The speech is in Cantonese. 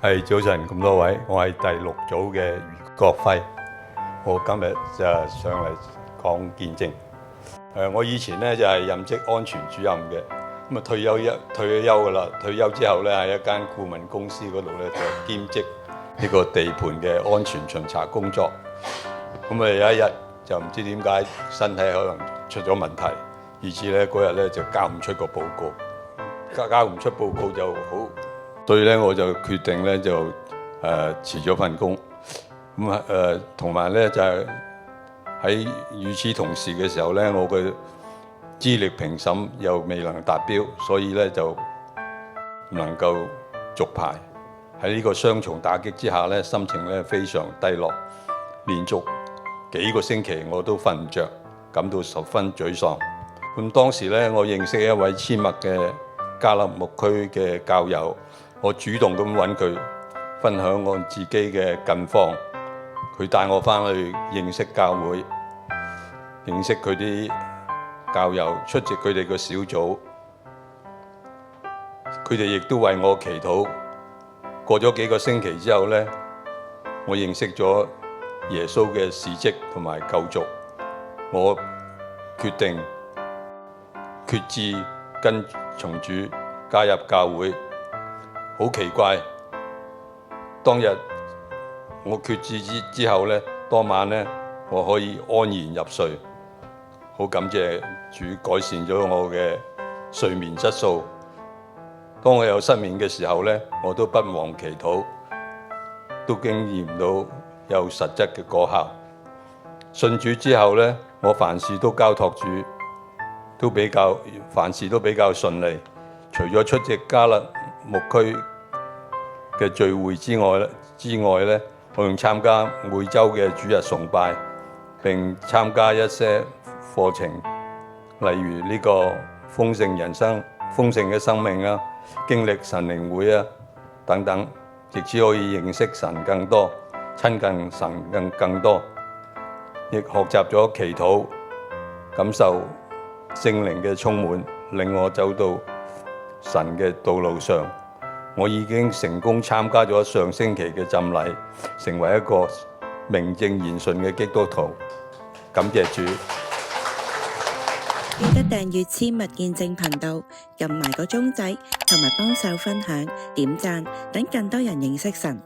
早晨咁多位，我係第6組嘅余國輝，我今日就上嚟講見證。我以前咧就係任職安全主任嘅，咁啊退咗休噶啦。退休之後咧喺一間顧問公司嗰度咧就兼職呢個地盤嘅安全巡查工作。咁啊有一日就唔知點解身體可能出咗問題，以至咧嗰日咧就交唔出個報告，交唔出報告就好。所以咧，我就決定咧就辭咗份工，咁同埋咧就係喺與此同時嘅時候咧，我嘅資歷評審又未能達標，所以咧就唔能夠續牌。喺呢個雙重打擊之下咧，心情咧非常低落，連續幾個星期我都瞓唔着，感到十分沮喪。咁當時咧，我認識一位阡陌嘅迦勒牧區嘅教友。我主動咁揾佢分享我自己嘅近況，佢帶我翻去認識教會，認識佢啲教友，出席佢哋嘅小組，佢哋亦都為我祈禱。過咗幾個星期之後呢，我認識咗耶穌嘅事蹟同埋救贖，我決志跟從主，加入教會。好奇怪！當日我決志之後呢，當晚呢，我可以安然入睡。好感謝主改善咗我嘅睡眠質素。當我有失眠嘅時候呢，我都不忘祈禱，都經驗到有實質嘅果效。信主之後呢，我凡事都交託主，凡事都比較順利。除咗出席迦勒牧區嘅聚會之外咧，我仲參加每週嘅主日崇拜，並參加一些課程，例如呢個豐盛人生、豐盛嘅生命啊、經歷神靈會啊等等，藉此可以認識神更多，親近神更多，亦學習咗祈禱，感受聖靈嘅充滿，令我走到神嘅道路上。我已經成功參加咗上星期嘅浸禮，成為一個名正言順嘅基督徒。感謝主！記得訂閱阡陌見證頻道，撳埋個鐘仔，同埋幫手分享、點讚，等更多人認識神。